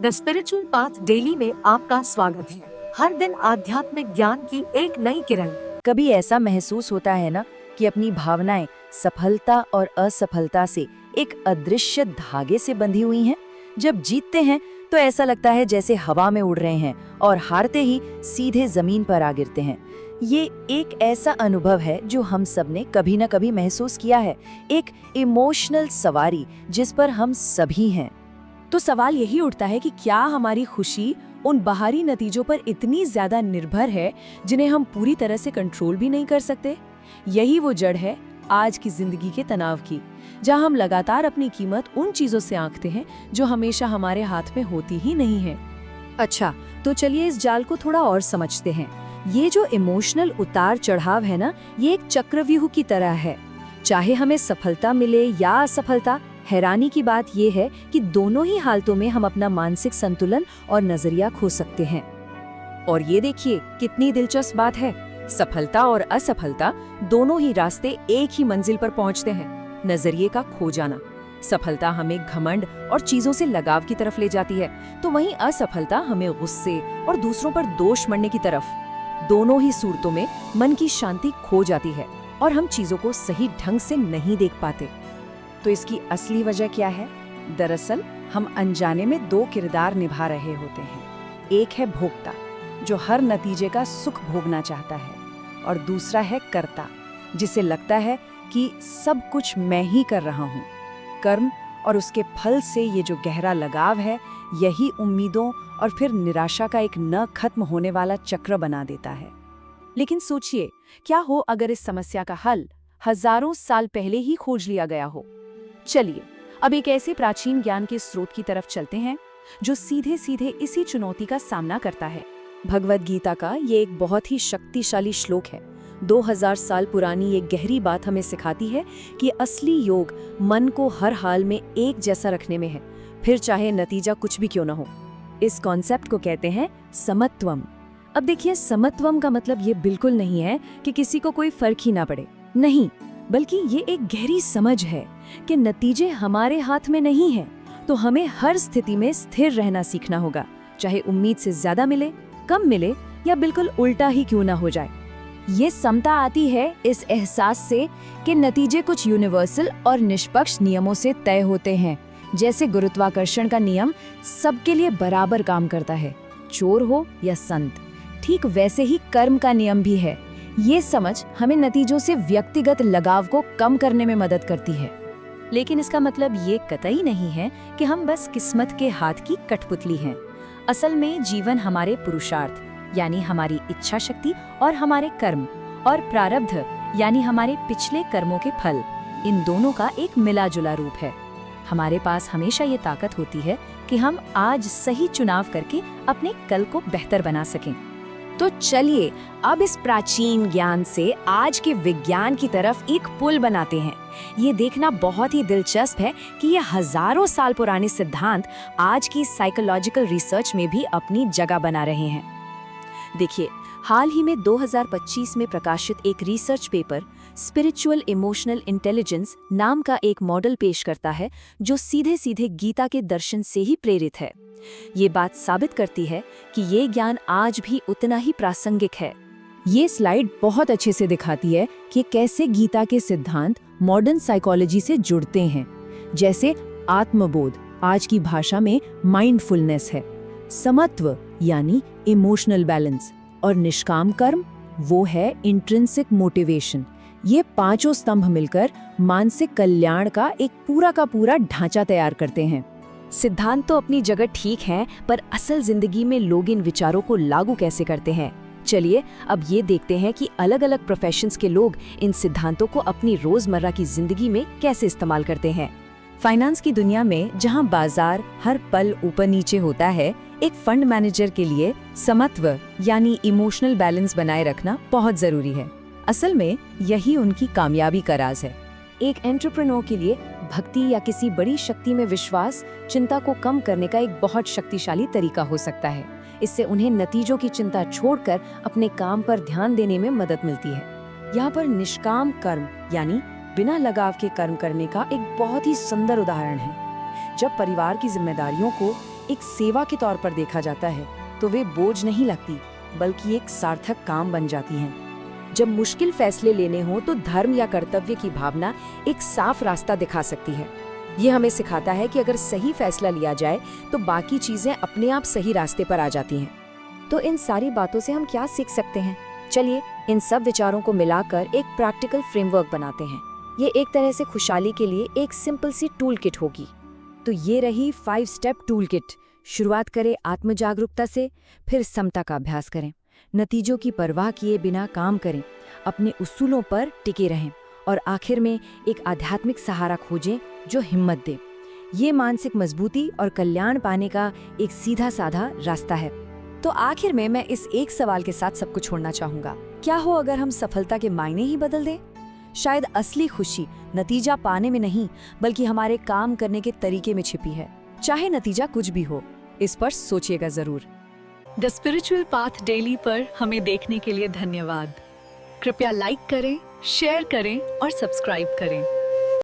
The spiritual path daily में आपका स्वागत है। हर दिन आध्यात्मिक ज्ञान की एक नई किरण। कभी ऐसा महसूस होता है ना कि अपनी भावनाएं सफलता और असफलता से एक अदृश्य धागे से बंधी हुई हैं। जब जीतते हैं तो ऐसा लगता है जैसे हवा में उड़ रहे हैं और हारते ही सीधे जमीन पर आ गिरते हैं। ये एक ऐसा अनुभव है जो हम सब ने कभी न कभी महसूस किया है, एक इमोशनल सवारी जिस पर हम सभी हैं। तो सवाल यही उठता है कि क्या हमारी खुशी उन बाहरी नतीजों पर इतनी ज्यादा निर्भर है जिन्हें हम पूरी तरह से कंट्रोल भी नहीं कर सकते। यही वो जड़ है आज की जिंदगी के तनाव की, जहां हम लगातार अपनी कीमत उन चीजों से आंकते हैं जो हमेशा हमारे हाथ में होती ही नहीं है। अच्छा, तो चलिए इस जाल को थोड़ा और समझते हैं। ये जो इमोशनल उतार चढ़ाव है ना, ये एक चक्रव्यूह की तरह है। चाहे हमें सफलता मिले या असफलता, हैरानी की बात यह है कि दोनों ही हालतों में हम अपना मानसिक संतुलन और नजरिया खो सकते हैं। और ये देखिए कितनी दिलचस्प बात है, सफलता और असफलता दोनों ही रास्ते एक ही मंजिल पर पहुंचते हैं, नजरिए का खो जाना। सफलता हमें घमंड और चीजों से लगाव की तरफ ले जाती है, तो वहीं असफलता हमें गुस्से और दूसरों पर दोष मढ़ने की तरफ। दोनों ही सूरतों में मन की शांति खो जाती है और हम चीजों को सही ढंग से नहीं देख पाते। तो इसकी असली वजह क्या है? दरअसल हम अनजाने में दो किरदार निभा रहे होते हैं। एक है भोक्ता, जो हर नतीजे का सुख भोगना चाहता है, और दूसरा है कर्ता, जिसे लगता है कि सब कुछ मैं ही कर रहा हूँ। कर्म और उसके फल से ये जो गहरा लगाव है, यही उम्मीदों और फिर निराशा का एक न खत्म होने वाला चक्र बना देता है। लेकिन सोचिए, क्या हो अगर इस समस्या का हल हजारों साल पहले ही खोज लिया गया हो। चलिए अब एक ऐसे प्राचीन ज्ञान के स्रोत की तरफ चलते हैं जो सीधे सीधे इसी चुनौती का सामना करता है। भगवद गीता का ये एक बहुत ही शक्तिशाली श्लोक है। 2000 साल पुरानी ये गहरी बात हमें सिखाती है कि असली योग मन को हर हाल में एक जैसा रखने में है, फिर चाहे नतीजा कुछ भी क्यों न हो। इस कॉन्सेप्ट को कहते हैं समत्वम। अब देखिए, समत्वम का मतलब ये बिल्कुल नहीं है कि किसी को कोई फर्क ही ना पड़े, नहीं, बल्कि ये एक गहरी समझ है कि नतीजे हमारे हाथ में नहीं है, तो हमें हर स्थिति में स्थिर रहना सीखना होगा, चाहे उम्मीद से ज्यादा मिले, कम मिले या बिल्कुल उल्टा ही क्यों ना हो जाए। ये समता आती है इस एहसास से कि नतीजे कुछ यूनिवर्सल और निष्पक्ष नियमों से तय होते हैं। जैसे गुरुत्वाकर्षण का नियम सबके लिए बराबर काम करता है, चोर हो या संत, ठीक वैसे ही कर्म का नियम भी है। ये समझ हमें नतीजों से व्यक्तिगत लगाव को कम करने में मदद करती है। लेकिन इसका मतलब ये कतई नहीं है कि हम बस किस्मत के हाथ की कठपुतली हैं। असल में जीवन हमारे पुरुषार्थ यानी हमारी इच्छा शक्ति और हमारे कर्म, और प्रारब्ध यानी हमारे पिछले कर्मों के फल, इन दोनों का एक मिला जुला रूप है। हमारे पास हमेशा ये ताकत होती है कि हम आज सही चुनाव करके अपने कल को बेहतर बना सकें। तो चलिए अब इस प्राचीन ज्ञान से आज के विज्ञान की तरफ एक पुल बनाते हैं। ये देखना बहुत ही दिलचस्प है कि ये हजारों साल पुराने सिद्धांत आज की साइकोलॉजिकल रिसर्च में भी अपनी जगह बना रहे हैं। देखिए, हाल ही में 2025 में प्रकाशित एक research paper spiritual emotional intelligence नाम का एक मॉडल पेश करता है जो सीधे सीधे गीता के दर्शन से ही प्रेरित है। ये बात साबित करती है कि ये ज्ञान आज भी उतना ही प्रासंगिक है। ये स्लाइड बहुत अच्छे से दिखाती है कि कैसे गीता के सिद्धांत मॉडर्न साइकोलॉजी से जुड़ते हैं। जैसे आत्मबोध आज की भाषा में माइंडफुलनेस है, समत्व यानी इमोशनल बैलेंस, और निष्काम कर्म वो है इंट्रिंसिक मोटिवेशन। ये पांचों स्तंभ मिलकर मानसिक कल्याण का एक पूरा का पूरा ढांचा तैयार करते हैं। सिद्धांत तो अपनी जगह ठीक हैं, पर असल जिंदगी में लोग इन विचारों को लागू कैसे करते हैं? चलिए अब ये देखते हैं कि अलग अलग प्रोफेशंस के लोग इन सिद्धांतों को अपनी रोजमर्रा की जिंदगी में कैसे इस्तेमाल करते हैं। फाइनेंस की दुनिया में जहां बाजार हर पल ऊपर नीचे होता है, एक फंड मैनेजर के लिए समत्व यानी इमोशनल बैलेंस बनाए रखना बहुत जरूरी है। असल में यही उनकी कामयाबी का राज है। एक एंटरप्रेन्योर के लिए भक्ति या किसी बड़ी शक्ति में विश्वास चिंता को कम करने का एक बहुत शक्तिशाली तरीका हो सकता है। इससे उन्हें नतीजों की चिंता छोड़कर अपने काम पर ध्यान देने में मदद मिलती है। यहाँ पर निष्काम कर्म यानी बिना लगाव के कर्म करने का एक बहुत ही सुंदर उदाहरण है। जब परिवार की जिम्मेदारियों को एक सेवा के तौर पर देखा जाता है तो वे बोझ नहीं लगती, बल्कि एक सार्थक काम बन जाती हैं। जब मुश्किल फैसले लेने हो तो धर्म या कर्तव्य की भावना एक साफ रास्ता दिखा सकती है। ये हमें सिखाता है कि अगर सही फैसला लिया जाए तो बाकी चीजें अपने आप सही रास्ते पर आ जाती हैं। तो इन सारी बातों से हम क्या सीख सकते हैं? चलिए इन सब विचारों को मिलाकर एक प्रैक्टिकल फ्रेमवर्क बनाते हैं। ये एक तरह से खुशहाली के लिए एक सिंपल सी टूल किट होगी। तो ये रही 5 स्टेप टूल किट। शुरुआत करें आत्म जागरूकता से, फिर समता का अभ्यास करें, नतीजों की परवाह किए बिना काम करें, अपने उसूलों पर टिके रहें और आखिर में एक आध्यात्मिक सहारा खोजें जो हिम्मत दे। ये मानसिक मजबूती और कल्याण पाने का एक सीधा साधा रास्ता है। तो आखिर में मैं इस एक सवाल के साथ सबको छोड़ना चाहूंगा, क्या हो अगर हम सफलता के मायने ही बदल दें? शायद असली खुशी नतीजा पाने में नहीं, बल्कि हमारे काम करने के तरीके में छिपी है। चाहे नतीजा कुछ भी हो, इस पर सोचिएगा जरूर। द स्पिरिचुअल पाथ डेली पर हमें देखने के लिए धन्यवाद। कृपया लाइक करें, शेयर करें और सब्सक्राइब करें।